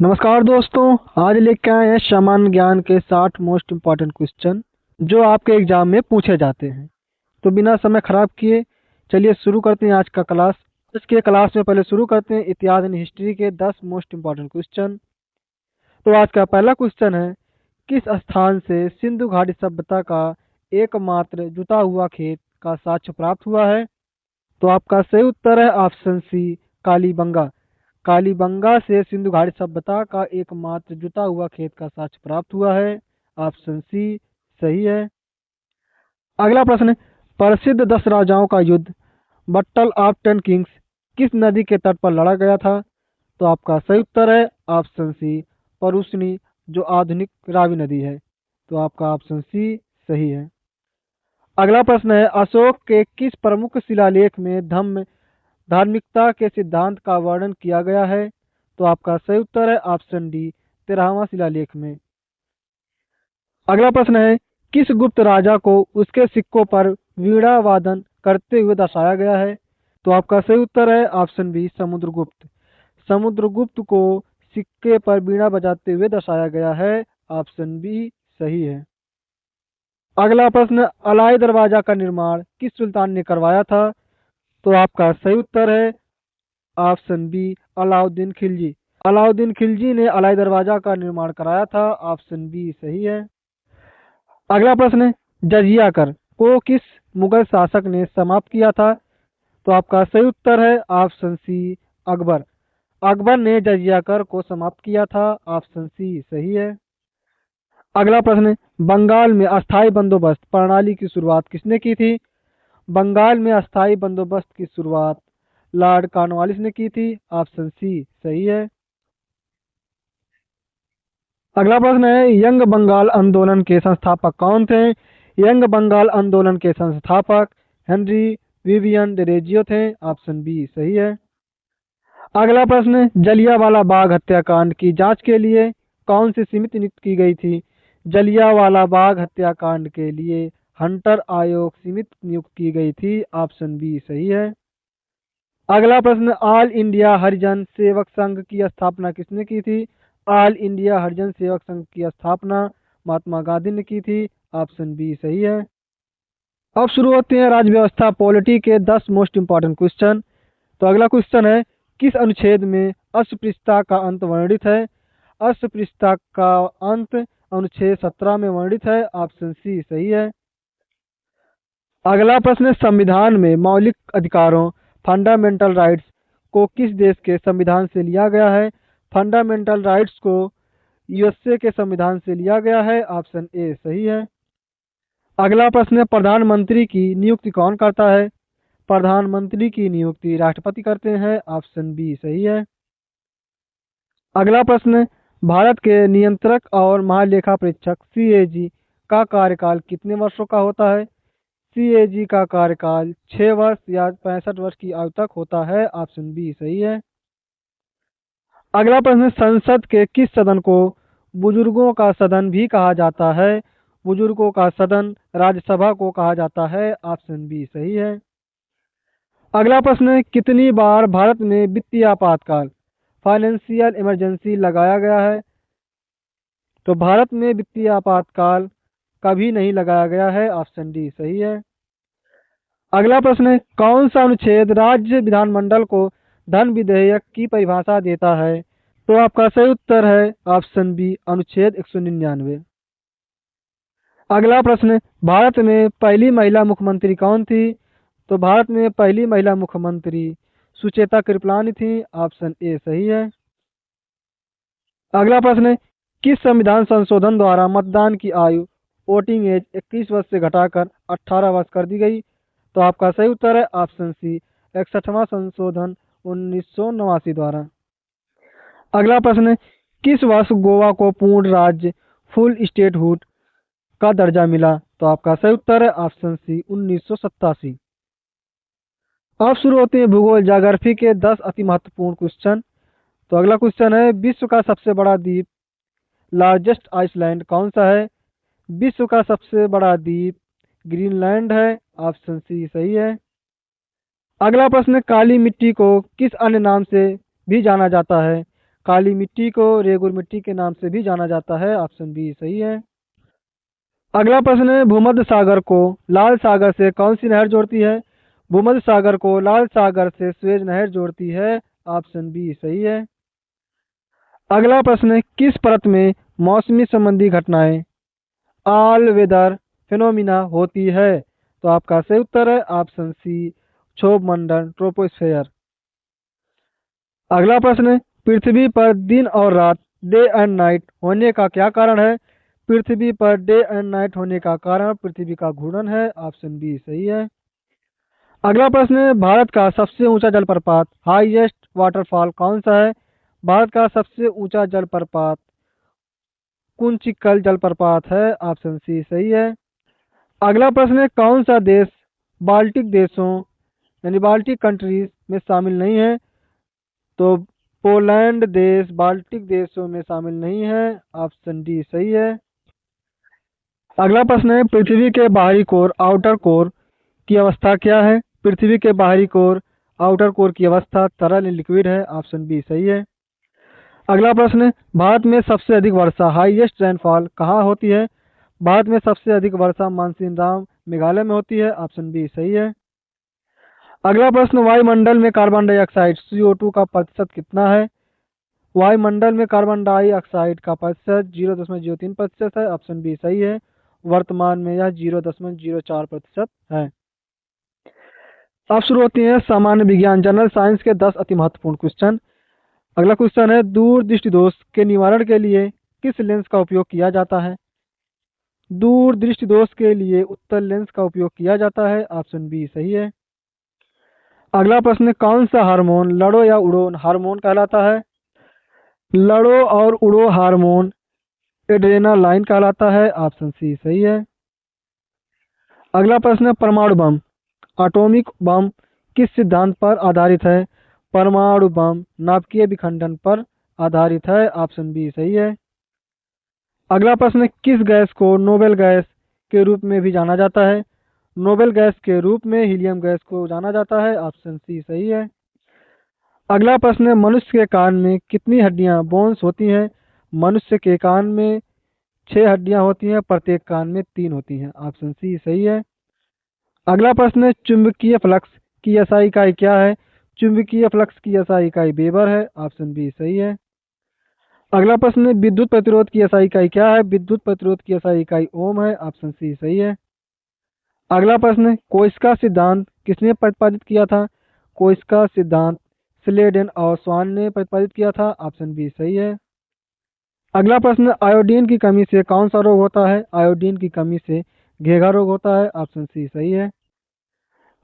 नमस्कार दोस्तों। आज लेके आए हैं सामान्य ज्ञान के 60 मोस्ट इम्पॉर्टेंट क्वेश्चन जो आपके एग्जाम में पूछे जाते हैं। तो बिना समय खराब किए चलिए शुरू करते हैं आज का क्लास। आज के क्लास में पहले शुरू करते हैं इतिहास एंड हिस्ट्री के 10 मोस्ट इम्पॉर्टेंट क्वेश्चन। तो आज का पहला क्वेश्चन है, किस स्थान से सिंधु घाटी सभ्यता का एकमात्र जुता हुआ खेत का साक्ष्य प्राप्त हुआ है? तो आपका सही उत्तर है ऑप्शन सी, कालीबंगा। कालीबंगा से सिंधु घाटी सभ्यता का एकमात्र जुता हुआ खेत का साक्ष्य प्राप्त हुआ है। ऑप्शन सी सही है। अगला प्रश्न है, प्रसिद्ध 10 राजाओं का युद्ध बट्टल ऑफ 10 किंग्स किस नदी के तट पर लड़ा गया था? तो आपका सही उत्तर है ऑप्शन सी, परुशनी, जो आधुनिक रावी नदी है। तो आपका ऑप्शन सी सही है। अगला प्रश्न है, अशोक के किस प्रमुख शिलालेख में धम्म धार्मिकता के सिद्धांत का वर्णन किया गया है? तो आपका सही उत्तर है ऑप्शन डी, 13वां शिलालेख में। अगला प्रश्न है, किस गुप्त राजा को उसके सिक्कों पर वीणा वादन करते हुए दर्शाया गया है? तो आपका सही उत्तर है ऑप्शन बी, समुद्रगुप्त। समुद्रगुप्त को सिक्के पर वीणा बजाते हुए दर्शाया गया है। ऑप्शन बी सही है। अगला प्रश्न, अलाई दरवाजा का निर्माण किस सुल्तान ने करवाया था? तो आपका सही उत्तर है ऑप्शन बी, अलाउद्दीन खिलजी। अलाउद्दीन खिलजी ने अलाई दरवाजा का निर्माण कराया था। ऑप्शन बी सही है। अगला प्रश्न है, जजिया कर को किस मुगल शासक ने समाप्त किया था? तो आपका सही उत्तर है ऑप्शन सी, अकबर। अकबर ने जजिया कर को समाप्त किया था। ऑप्शन सी सही है। अगला प्रश्न है, बंगाल में अस्थाई बंदोबस्त प्रणाली की शुरुआत किसने की थी? बंगाल में अस्थाई बंदोबस्त की शुरुआत लॉर्ड कॉर्नवालिस ने की थी। ऑप्शन सी सही है। अगला प्रश्न है, यंग बंगाल आंदोलन के संस्थापक कौन थे? यंग बंगाल आंदोलन के संस्थापक हेनरी विवियन रेजियो थे। ऑप्शन बी सही है। अगला प्रश्न, जलियांवाला बाग हत्याकांड की जांच के लिए कौन सी समिति नियुक्त की गई थी? जलियांवाला बाग हत्याकांड के लिए हंटर आयोग समिति नियुक्त की गई थी। ऑप्शन बी सही है। अगला प्रश्न, ऑल इंडिया हरिजन सेवक संघ की स्थापना किसने की थी? ऑल इंडिया हरिजन सेवक संघ की स्थापना महात्मा गांधी ने की थी। ऑप्शन बी सही है। अब शुरू होते हैं राज्य व्यवस्था पॉलिटी के 10 मोस्ट इंपॉर्टेंट क्वेश्चन। तो अगला क्वेश्चन है, किस अनुच्छेद में अस्पृश्यता का अंत वर्णित है? अस्पृश्यता का अंत अनुच्छेद 17 में वर्णित है। ऑप्शन सी सही है। अगला प्रश्न है, संविधान में मौलिक अधिकारों फंडामेंटल राइट्स को किस देश के संविधान से लिया गया है? फंडामेंटल राइट्स को यूएसए के संविधान से लिया गया है। ऑप्शन ए सही है। अगला प्रश्न है, प्रधानमंत्री की नियुक्ति कौन करता है? प्रधानमंत्री की नियुक्ति राष्ट्रपति करते हैं। ऑप्शन बी सही है। अगला प्रश्न, भारत के नियंत्रक और महालेखा परीक्षक सीएजी का कार्यकाल कितने वर्षों का होता है? सीएजी का कार्यकाल 6 वर्ष या 65 वर्ष की आयु तक होता है। ऑप्शन बी सही है। अगला प्रश्न, संसद के किस सदन को बुजुर्गों का सदन भी कहा जाता है? बुजुर्गों का सदन राज्यसभा को कहा जाता है। ऑप्शन बी सही है। अगला प्रश्न, कितनी बार भारत में वित्तीय आपातकाल फाइनेंशियल इमरजेंसी लगाया गया है? तो भारत में वित्तीय आपातकाल कभी नहीं लगाया गया है। ऑप्शन डी सही है। अगला प्रश्न है, कौन सा अनुच्छेद राज्य विधानमंडल को धन विधेयक की परिभाषा देता है? तो आपका सही उत्तर है ऑप्शन बी, अनुच्छेद 199। अगला प्रश्न, भारत में पहली महिला मुख्यमंत्री कौन थी? तो भारत में पहली महिला मुख्यमंत्री सुचेता कृपलानी थी। ऑप्शन ए सही है। अगला प्रश्न है, किस संविधान संशोधन द्वारा मतदान की आयु वोटिंग एज 21 वर्ष से घटाकर 18 वर्ष कर दी गई? तो आपका सही उत्तर है ऑप्शन सी, 61वां संशोधन 1989 द्वारा। अगला प्रश्न है, किस वर्ष गोवा को पूर्ण राज्य फुल स्टेटहुड का दर्जा मिला? तो आपका सही उत्तर है ऑप्शन सी, 1987। अब शुरू होते हैं भूगोल ज्योग्राफी के 10 अति महत्वपूर्ण क्वेश्चन। तो अगला क्वेश्चन है, विश्व का सबसे बड़ा द्वीप लार्जेस्ट आइसलैंड कौन सा है? विश्व का सबसे बड़ा द्वीप ग्रीनलैंड है। ऑप्शन सी सही है। अगला प्रश्न, काली मिट्टी को किस अन्य नाम से भी जाना जाता है? काली मिट्टी को रेगुर मिट्टी के नाम से भी जाना जाता है। ऑप्शन बी सही है। अगला प्रश्न है, भूमध्य सागर को लाल सागर से कौन सी नहर जोड़ती है? भूमध्य सागर को लाल सागर से स्वेज नहर जोड़ती है। ऑप्शन बी सही है। अगला प्रश्न है, किस परत में मौसमी संबंधी घटनाएं ऑल वेदर फिनोमिना होती है? तो आपका सही उत्तर है ऑप्शन सी, क्षोभ मंडल ट्रोपोस्फेयर। अगला प्रश्न है, पृथ्वी पर दिन और रात डे एंड नाइट होने का क्या कारण है? पृथ्वी पर डे एंड नाइट होने का कारण पृथ्वी का घूर्णन है। ऑप्शन बी सही है। अगला प्रश्न है, भारत का सबसे ऊंचा जलप्रपात हाईएस्ट वाटरफॉल कौन सा है? भारत का सबसे ऊंचा जलप्रपात कुंचिकल जलप्रपात है। ऑप्शन सी सही है। अगला प्रश्न है, कौन सा देश बाल्टिक देशों यानी बाल्टिक कंट्रीज में शामिल नहीं है? तो पोलैंड देश बाल्टिक देशों में शामिल नहीं है। ऑप्शन डी सही है। अगला प्रश्न है, पृथ्वी के बाहरी कोर आउटर कोर की अवस्था क्या है? पृथ्वी के बाहरी कोर आउटर कोर की अवस्था तरल लिक्विड है। ऑप्शन बी सही है। अगला प्रश्न है, भारत में सबसे अधिक वर्षा हाईएस्ट रेनफॉल कहाँ होती है? भारत में सबसे अधिक वर्षा मानसीनराम मेघालय में होती है। ऑप्शन बी सही है। अगला प्रश्न, वायुमंडल में कार्बन डाइऑक्साइड CO2 का प्रतिशत कितना है? वायुमंडल में कार्बन डाइऑक्साइड का प्रतिशत 0.03% है। ऑप्शन बी सही है। वर्तमान में यह 0.04% है। अब शुरू होती है सामान्य विज्ञान जनरल साइंस के 10 अति महत्वपूर्ण क्वेश्चन। अगला क्वेश्चन है, दूर दृष्टि दोष के निवारण के लिए किस लेंस का उपयोग किया जाता है? दूर दृष्टि दोष के लिए उत्तल लेंस का उपयोग किया जाता है। ऑप्शन बी सही है। अगला प्रश्न, कौन सा हार्मोन लड़ो या उड़ो हार्मोन कहलाता है? लड़ो और उड़ो हार्मोन एड्रेनालाइन कहलाता है। ऑप्शन सी सही है। अगला प्रश्न, परमाणु बम एटॉमिक बम किस सिद्धांत पर आधारित है? परमाणु बम नाभिकीय विखंडन पर आधारित है। ऑप्शन बी सही है। अगला प्रश्न, किस गैस को नोबेल गैस के रूप में भी जाना जाता है? नोबेल गैस के रूप में हीलियम गैस को जाना जाता है। ऑप्शन सी सही है। अगला प्रश्न, मनुष्य के कान में कितनी हड्डियां बोन्स होती हैं? मनुष्य के कान में 6 हड्डियां होती हैं, प्रत्येक कान में 3 होती हैं। ऑप्शन सी सही है। अगला प्रश्न है, चुंबकीय फ्लक्स की एसआई इकाई क्या है? चुंबकीय फ्लक्स की एसआई इकाई वेबर है। ऑप्शन बी सही है। अगला प्रश्न है, विद्युत प्रतिरोध की एसआई इकाई क्या है? विद्युत प्रतिरोध की एसआई इकाई ओम है। ऑप्शन सी सही है। अगला प्रश्न है, कोइस्का सिद्धांत किसने प्रतिपादित किया था? कोइस्का सिद्धांत स्लेडन और स्वान ने प्रतिपादित किया था। ऑप्शन बी सही है। अगला प्रश्न, आयोडीन की कमी से कौन सा रोग होता है? आयोडीन की कमी से घेघा रोग होता है। ऑप्शन सी सही है।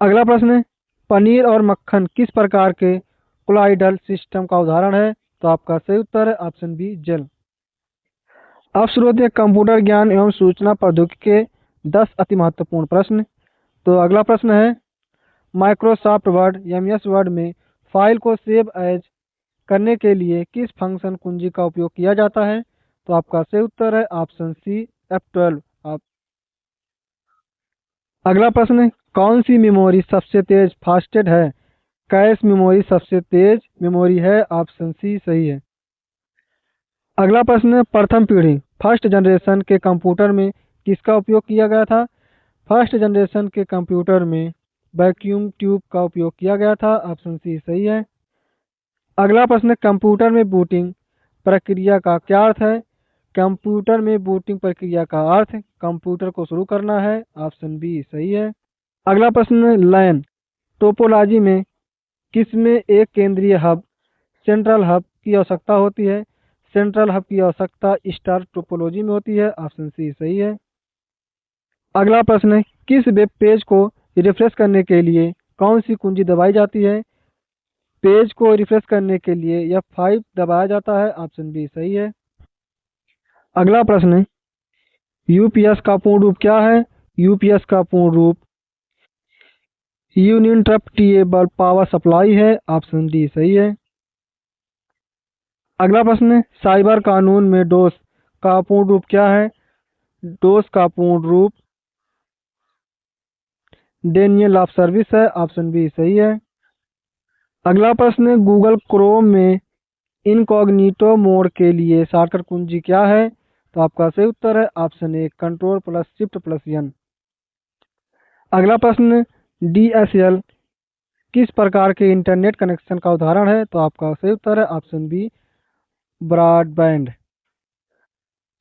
अगला प्रश्न है, पनीर और मक्खन किस प्रकार के कोलॉइडल सिस्टम का उदाहरण है? तो आपका सही उत्तर है ऑप्शन बी जेल। अब शुरू होते हैं कंप्यूटर ज्ञान एवं सूचना प्रौद्योगिकी के 10 अति महत्वपूर्ण प्रश्न। तो अगला प्रश्न है, माइक्रोसॉफ्ट वर्ड MS वर्ड में फाइल को सेव एज करने के लिए किस फंक्शन कुंजी का उपयोग किया जाता है? तो आपका सही उत्तर है ऑप्शन सी F12। आप अगला प्रश्न है, कौन सी मेमोरी सबसे तेज फास्टेड है? कैश मेमोरी सबसे तेज मेमोरी है। ऑप्शन सी सही है। अगला प्रश्न है, प्रथम पीढ़ी फर्स्ट जनरेशन के कंप्यूटर में किसका उपयोग किया गया था? फर्स्ट जनरेशन के कंप्यूटर में वैक्यूम ट्यूब का उपयोग किया गया था। ऑप्शन सी सही है। अगला प्रश्न है, कंप्यूटर में बूटिंग प्रक्रिया का क्या अर्थ है? कंप्यूटर में बूटिंग प्रक्रिया का अर्थ कंप्यूटर को शुरू करना है। ऑप्शन बी सही है। अगला प्रश्न है, लैन टोपोलॉजी में किसमें एक केंद्रीय हब सेंट्रल हब की आवश्यकता होती है? सेंट्रल हब की आवश्यकता स्टार टोपोलॉजी में होती है। ऑप्शन सी सही है। अगला प्रश्न है, किस वेब पेज को रिफ्रेश करने के लिए कौन सी कुंजी दबाई जाती है? पेज को रिफ्रेश करने के लिए F5 दबाया जाता है। ऑप्शन बी सही है। अगला प्रश्न है, यूपीएस का पूर्ण रूप क्या है? यूपीएस का पूर्ण रूप यूनिंटरप्टिएबल पावर सप्लाई है। ऑप्शन डी सही है। अगला प्रश्न है, साइबर कानून में डोस का पूर्ण रूप क्या है? डोस का पूर्ण रूप डेनियल ऑफ सर्विस है। ऑप्शन बी सही है। अगला प्रश्न है, गूगल क्रोम में इनकॉग्निटो मोड के लिए शॉर्टकट कुंजी क्या है? तो आपका सही उत्तर है option A control plus shift plus N. अगला प्रश्न, DSL किस प्रकार के इंटरनेट कनेक्शन का उदाहरण है? तो आपका सही उत्तर है ऑप्शन बी ब्रॉडबैंड।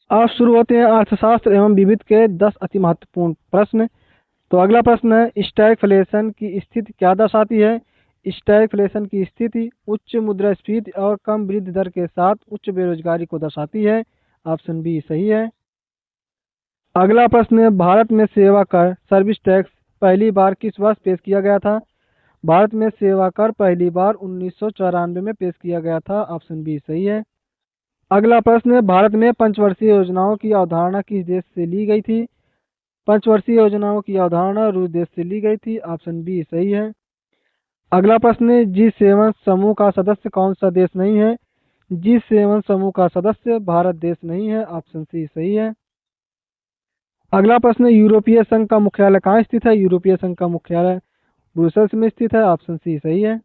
अब शुरू होते हैं अर्थशास्त्र एवं विविध के 10 अति महत्वपूर्ण प्रश्न। तो अगला प्रश्न है, स्टैगफ्लेशन की स्थिति क्या दर्शाती है? स्टैगफ्लेशन की स्थिति उच्च मुद्रास्फीति और कम वृद्धि दर के साथ उच्च बेरोजगारी को दर्शाती है। ऑप्शन बी सही है। अगला प्रश्न है, भारत में सेवा कर सर्विस टैक्स पहली बार किस वर्ष पेश किया गया था? भारत में सेवा कर पहली बार 1994 में पेश किया गया था। ऑप्शन बी सही है। अगला प्रश्न है, भारत में पंचवर्षीय योजनाओं की अवधारणा किस देश से ली गई थी? पंचवर्षीय योजनाओं की अवधारणा रूस देश से ली गई थी। ऑप्शन बी सही है। अगला प्रश्न है, G7 समूह का सदस्य कौन सा देश नहीं है? G7 समूह का सदस्य भारत देश नहीं है। ऑप्शन सी सही है। अगला प्रश्न है, यूरोपीय संघ का मुख्यालय कहाँ स्थित है? यूरोपीय संघ का मुख्यालय ब्रुसेल्स में स्थित है। ऑप्शन सी सही है।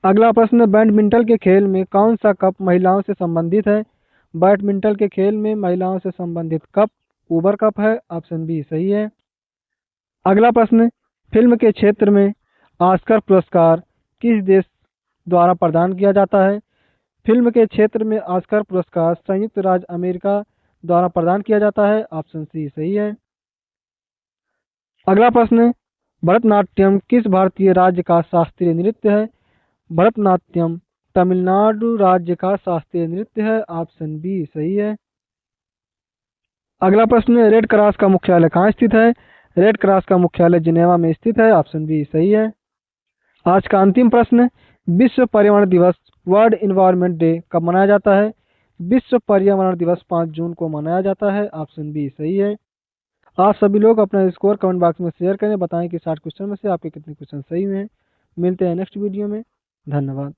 अगला प्रश्न, बैडमिंटन के खेल में कौन सा कप महिलाओं से संबंधित है? बैडमिंटन के खेल में महिलाओं से संबंधित कप उबर कप है। ऑप्शन बी सही है। अगला प्रश्न, फिल्म के क्षेत्र में ऑस्कर पुरस्कार किस देश द्वारा प्रदान किया जाता है? फिल्म के क्षेत्र में ऑस्कर पुरस्कार संयुक्त राज्य अमेरिका द्वारा प्रदान किया जाता है। ऑप्शन सी सही है। अगला प्रश्न, भरतनाट्यम किस भारतीय राज्य का शास्त्रीय नृत्य है? भरतनाट्यम तमिलनाडु राज्य का शास्त्रीय नृत्य है। ऑप्शन बी सही है। अगला प्रश्न, रेड क्रॉस का मुख्यालय कहाँ स्थित है? रेड क्रॉस का मुख्यालय जिनेवा में स्थित है। ऑप्शन बी सही है। आज का अंतिम प्रश्न, विश्व पर्यावरण दिवस वर्ल्ड इन्वायरमेंट डे कब मनाया जाता है? विश्व पर्यावरण दिवस 5 जून को मनाया जाता है। ऑप्शन बी सही है। आप सभी लोग अपना स्कोर कमेंट बॉक्स में शेयर करें, बताएं कि 60 क्वेश्चन में से आपके कितने क्वेश्चन सही हुए हैं। मिलते हैं नेक्स्ट वीडियो में। धन्यवाद।